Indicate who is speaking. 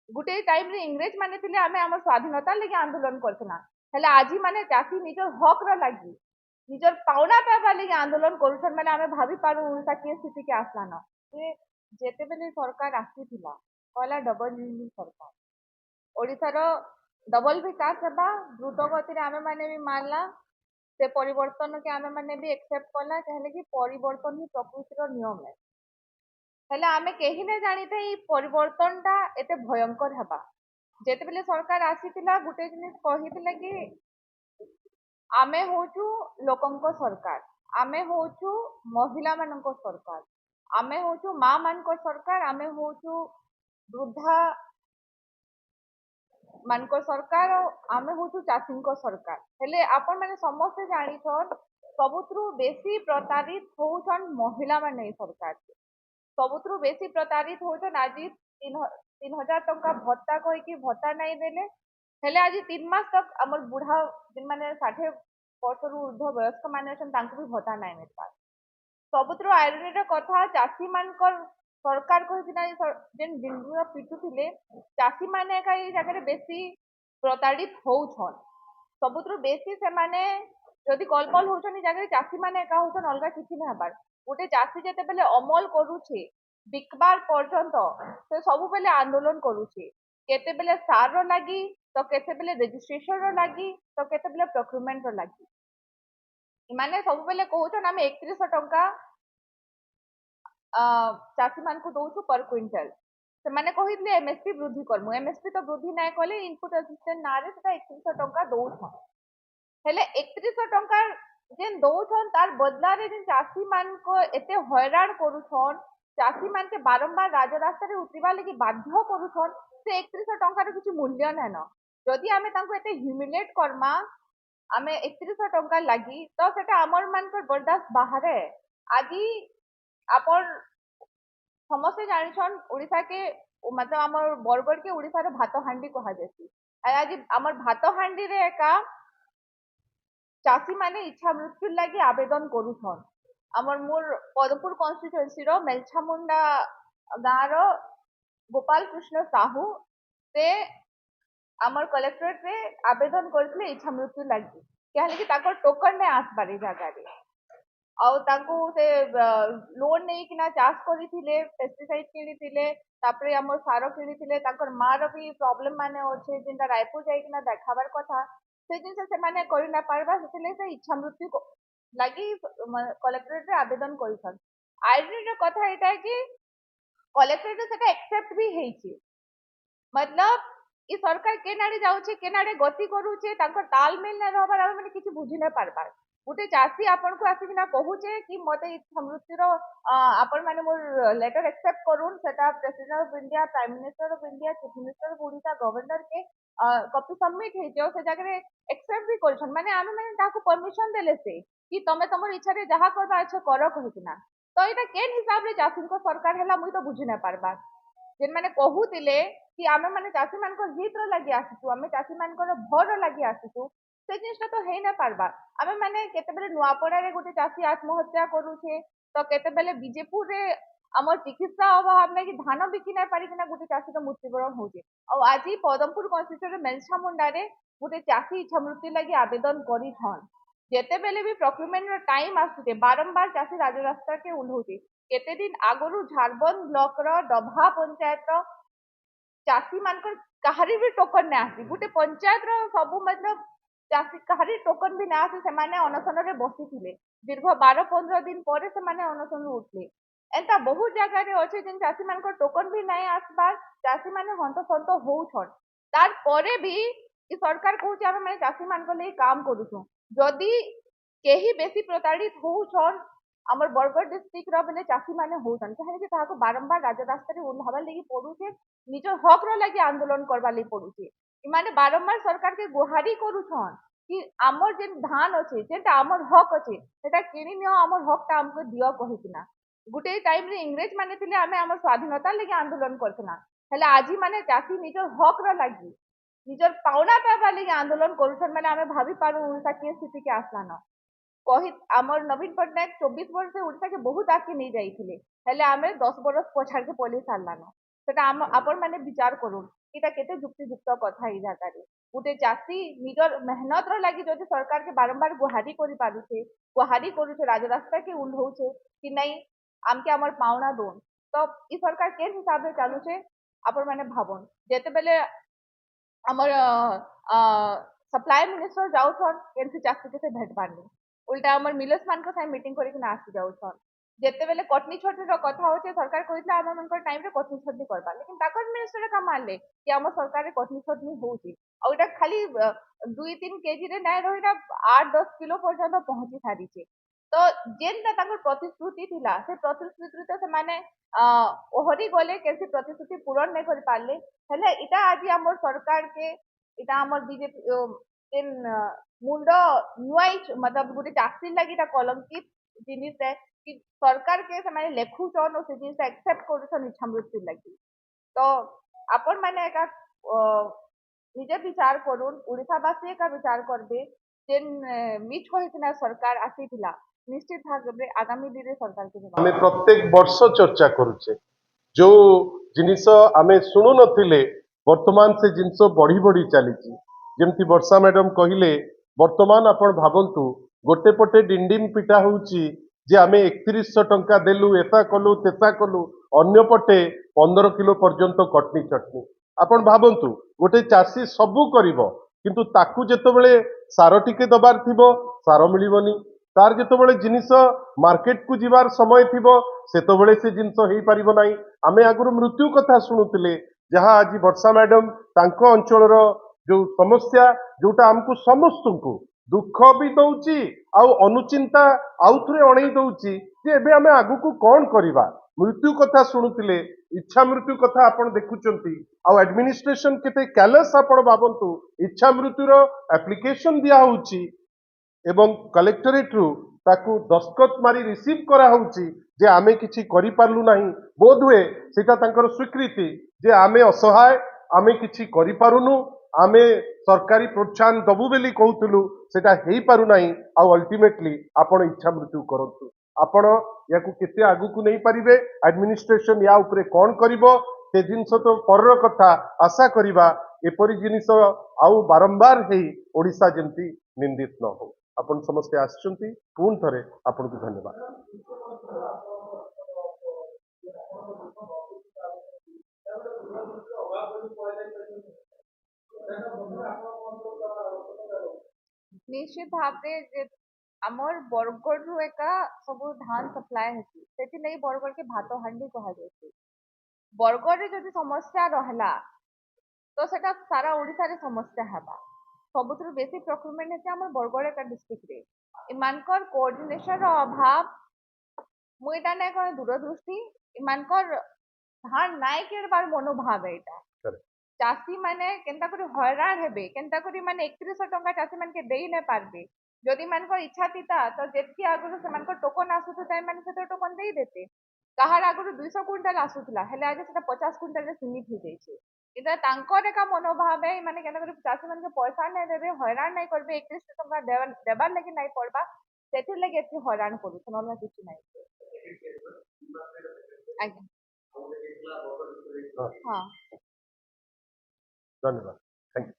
Speaker 1: गुटे time रे इंग्रेज माने थिले आमे हमर स्वाधीनता लगी आंदोलन करथना हेले आजी माने चासी निजर हक र लागी निजर पावना पावा लगी आंदोलन करूछन माने आमे भाभी पारू उल्टा के स्थिति के आसलान जे जेते बेले सरकार आसीथिला कहला डबल इंजिन सरकार ओडिसा रो डबल विकास हेबा द्रुत गति रे आमे माने भी मानला से परिवर्तन के आमे माने भी एक्सेप्ट कला कहले कि परिवर्तन ही प्रकृति रो नियम है हेले आमे केही ने जानिते ई परिवर्तनटा एते भयंकर हेबा जेतेबेले सरकार आसीथिला गुटे जिनिस कहिथिले कि आमे होचु लोकंको सरकार आमे होचु महिला मानंको सरकार आमे होचु माँ मानको सरकार आमे होचु वृद्धा मानको सरकार आमे होचु चाषीको सरकार हेले आपण माने समस्त जानिछन सबुत्रु बेसी प्रतारित होउछन महिला माने सरकार सबुत्रु बेसी प्रतारित होउछन आज 3000 टंका भत्ता कहि कि भत्ता नहीं देले हेले आज 3 मास तक हमर बुढ़ा जिन माने 60 वर्षरु ऊर्ध्व वयस्क माने अछन तांको भी भत्ता नहीं मिलता सबुत्रु आईरनी कथा चाषी मानकर सरकार कहिना जेन बिंदु पिटुथिले चाषी माने का ई जगह बेसी प्रतारित होउछन सबुत्रु बेसी से माने जदि कलबल होउछन ई जगह चाषी माने का होउछन अलगा किछि नै हबार गोटे चाषी जेते बेले अमल करूछे बिकबार पर्यंत से सब बेले आंदोलन करूछे केते बेले सार रो लागी तो केते बेले रजिस्ट्रेशन रो लागी तो केते बेले प्रोक्यूरमेंट रो लागी इमाने सब बेले कहउछन आमे 3100 टंका चाषी मान को दउछु पर क्विंटल से माने कहितले एमएसपी वृद्धि करमु एमएसपी तो वृद्धि नै कले इनपुट असिस्टेंट नारे सेटा 3100 टंका दउछु हेले 3100 टंका जेन दउछन तार बदला रे जेन चाषी मान को एते हैरान करूछन चाषी मान के बारंबार राजरास्ता रे उतरिबा लगी बाध्य करूछन से 3100 टंका रे किछि मूल्य नै न जदि आमे तांको एते ह्यूमिलेट करमा आमे 3100 टंका लागी तो सेटा हमर मान पर बर्दाश्त बाहरे आदि आपण समस्ते जानिछन ओडिसा के मतलब हमर बरगढ़ के ओडिसा रे भात हांडी कहा जायसी आज हमर भात हांडी रे एका चाषी माने इच्छा मृत्यु लगी आवेदन करूछन हमर मोर पदपुर कॉन्स्टिट्यूएंसी रो मेलछामुंडा गाँव रो गोपाल कृष्ण साहू से हमर कलेक्टरेट रे आवेदन करथिले इच्छा मृत्यु लगी कहले कि ताकर टोकन ने आसबारी जागा रे ଆଉ ତାଙ୍କୁ ସେ ଲୋନ୍ ନେଇକିନା ଚାଷ କରିଥିଲେ ପେଷ୍ଟିସାଇଡ୍ କିଣିଥିଲେ ତାପରେ ଆମର ସାର କିଣିଥିଲେ ତାଙ୍କର ମାର ବି ପ୍ରୋବ୍ଲେମ ମାନେ ଅଛି ଯେନ୍ଟା ରାୟପୁର ଯାଇକିନା ଦେଖାବାର କଥା ସେ ଜିନିଷ ସେମାନେ କରି ନା ପାରବା ସେଥିଲାଗି ସେ ଇଚ୍ଛା ମୃତ୍ୟୁ ଲାଗି କଲେକ୍ଟରେଟରେ ଆବେଦନ କରିଛନ୍ ଆଇରନିର କଥା ଏଇଟା କି କଲେକ୍ଟରେଟରେ ସେଟା एक्सेप्ट ବି ହେଇଛି मतलब ଇ ସରକାର କେନାଡେ ଯାଉଛି କେନାଡେ ଗତି କରୁଛେ ତାଙ୍କର ତାଲମେଲ ନା ରହିବାର ଆମେ ମାନେ କିଛି ବୁଝି ନା ପାରବାର गोटे चाषी आपन को आसिकिना कहूचे कि मते इच्छा मृत्युर आपण माने मोर लेटर एक्सेप्ट करून् सेटा president of India prime minister of India chief minister of Odisha governor के कॉपी सबमिट हे जो से जगह एक्सेप्ट भी करछन माने आमे माने ताको परमिशन देले से कि तमे तमर इच्छा रे जहा करबा अच्छा कर कहिना तो एटा केन हिसाब रे चाषी को सरकार हला मुई तो बुझि ना पारबा जेन माने कहूतिले कि आमे माने चाषी मान को हित रो लागि आसिछु आमे चाषी मान को भर रो लागि आसिछु से जिनिसटा तो हेई ना पारबा आमे माने केतेबेले नुआपड़ा रे गोटे चाषी आत्महत्या करूछे तो केतेबेले बीजेपुर रे हमर चिकित्सा अभाव में कि धान बिकी ना पारि किना गोटे चाषी तो मृत्युवरण होचे और आज पदमपुर कॉन्स्टिट्यूएंसी रे मेलछामुंडा रे गोटे चाषी इच्छा मृत्यु लागि आवेदन करी छन जेतेबेले भी प्रोक्यूरमेंट रो टाइम आसुते बारंबार चाषी राजरास्ता के उल्होते केते दिन आगरु झारबंद ब्लॉक रो डभा पंचायत रो चाषी मानकर कहारी भी टोकन ने आसी गोटे पंचायत रो सबु मतलब चाषी कहारी टोकन भी ना आसी सेमाने अनशन रे बसिथिले दीर्घ 12-15 दिन परे सेमाने अनशन उठले एंता बहुत जगह रे अछि जेन चाषी मानकर टोकन भी नहीं आसबार चाषी माने हंत संत होउछन तार परे भी ई सरकार कहूचे आमे माने चाषी मानकर ले काम करूछु जदि केही बेसी प्रताड़ित होउछन हमर बरगढ़ डिस्ट्रिक्ट रो बेले चाषी माने होउछन काहे कि ताहाको बारंबार राजरास्ता रे उल्हावा लागि पडुचे निजर हक रो लागि आंदोलन करबा लागि पडुचे इमाने बारंबार सरकार के गुहारी करूछन कि आमर जेन धान अच्छे जेनटा आमर हक अच्छे सेटा किनी नियो आमर हकटा हमको दियो कहिकिना गुटे टाइम रे इंग्रेज माने थिले आमे आमर स्वाधीनता लागि आंदोलन करथना हेले आजी माने चाषी निजर हक रो लागि निजर पावना पावा लागि आंदोलन करूछन माने आमे भाभी पारू उल्टा के स्थिति के आसलान कहि आमर नवीन पटनायक 24 वर्ष से उड़ीसा के बहुत आगे नहीं जाइथिले हेले आमे 10 बरस पछाड़ के पुलिस आलान सेटा आपण माने विचार करूँ এটা কেতে যুক্তিযুক্ତ কথা এই জায়গায় গোটে চাষী নিজের মেহনতর লাগি যদি সরকারকে বারম্বার গুহারি করে পারুছে গুহারি করুছে রাজরাস্তা কে উল্লাউছে कि नहीं आमके आमर पावना दोन तो ई सरकार केन हिसाब से चालुचे आपण मैंने भावुन जेते बेले आमर सप्लाई मिनिस्टर जाउछन केनसी चाकरी के से भेट पारनी उल्टा आमर मिलर्स मान को साथ मीटिंग करिक ना आसी जाउछन जेते बेले कटनी छटनी रो कथा होचे सरकार कहितला आम मनकर टाइम रे कटनी छटनी करबा लेकिन ताकर मिनिस्टर का मानले कि आम सरकार रे कटनी छटनी होउची और एटा खाली 2-3 केजी रे नाय रहिरा 8-10 किलो पर्यंत पहुंची सारीचे तो जेनटा ताकर प्रतिश्रुति थिला से प्रतिश्रुति तो से माने ओहरी गले केसी प्रतिश्रुति पूरण नहीं कर पारले हेले इटा आज हमर सरकार के इटा हमर बीजेपी जेन मुंड नुआई मतलब गोटे चाकरी लगी इटा कलंकित जिनिस है कि सरकार के से माने लेखुचन और से जिनिस एक्सेप्ट करूछन इच्छा मृत्यु लगी तो आपण माने एका निजे विचार करून ओडिशावासी का विचार करबे जेन मिछ होइतना सरकार आसीथिला निश्चित भाव आगामी दिन सरकार के
Speaker 2: आमे प्रत्येक वर्ष चर्चा करुचे जो जिनिस आमे शुणु नथिले वर्तमान से जिनिस बढ़ी बढ़ी चली जमती वर्षा मैडम कहले वर्तमान आपण भावंतु गोटे पटे डिंडिम पिटा होउची जे आमे 3100 टंका देलु एता कलु तेता कलु अन्य पटे 15 किलो पर्यंत कटनी चटनी आपण भावंतु गोटे चाषी सबु करिवो किंतु ताकू जेतेबेले सार टिके दबार थिबो सार मिलिबनी तार जेतेबेले जिनिस मार्केट को जीवार समय थिबो सेतेबेले से जिनिस हेई परिबो नाही आमे आगुरु मृत्यु कथा शुणुतिले जहाँ आज वर्षा मैडम तांको अंचलर जो समस्या जोटा हमको समस्तଙ୍କୁ दुख भी दउची आउ अनुचिंता आउथरे अणई दउची जे एबे आमे आगुकू कोन करिबा मृत्यु कथा शुणुतिले इच्छा मृत्यु कथा आपण देखुचंती आउ एडमिनिस्ट्रेशन केते कैलेस आपण भाबंतु इच्छा मृत्युर एप्लिकेशन दिया होउची एवं कलेक्टरेट रु ताकू दस्तखत मारी रिसीव करा होउची जे आमे किछि करि पारलु नाही बोध हुए सेटा तांकर स्वीकृति जे आमे असहाय आमे किछि करि पारुनु आमे सरकारी प्रोत्साहन दबु बेली कहउतलु सेटा हेई पारु नाही आ अल्टीमेटली आपण इच्छा मृत्यु करंतु आपण याकू केते आगु को नहीं पारिबे एडमिनिस्ट्रेशन या ऊपर कोन करिवो से जिनस तो परर कथा आशा करिबा एपरि जिनिस आउ बारंबार हेई ओडिसा जेंती निंदित न हो आपण समस्ते आछंती पुन थरे आपण को धन्यवाद
Speaker 1: निश्चित भाव आमर बरगढ़ रु एका सब धान सप्लाय हेसी सेति नै बरगढ़ के भात हांडी कहा जायछि बरगढ़ रे जदि समस्या रहला तो सेटा सारा ओडिसा रे समस्या हेबा सबुथुरु बेसी प्रोक्यूरमेंट हेछि आमर बरगढ़ एका डिस्ट्रिक्ट रे इमानकर कोऑर्डिनेशन रो अभाव मु एटा नै कोन दूरदृष्टि इमानकर धान नाय केरबार मनोभाव एटा चाषी माने केनता करी हैरान हेबे केनता करी माने 3100 टंका चाषी मान के देई नै पारबे जदि मानकर इच्छा थिता तो जेतकी आगुरु से मानकर टोकन आसुथाय माने से टोकन देई देते काहार आगुरु 200 क्विंटल आसुथला हेले आज सेटा 50 क्विंटल रे सीमित हो जाइछे इदा तांकर एका मनोभाव है माने केनता करी चाषी मान के पैसा नै देबे हैरान नै करबे 3100 टंका देबार लागि नै पड़बा सेति लागि एति हैरान करू नला किछि नै आज्ञा हां
Speaker 2: धन्यवाद थैंक यू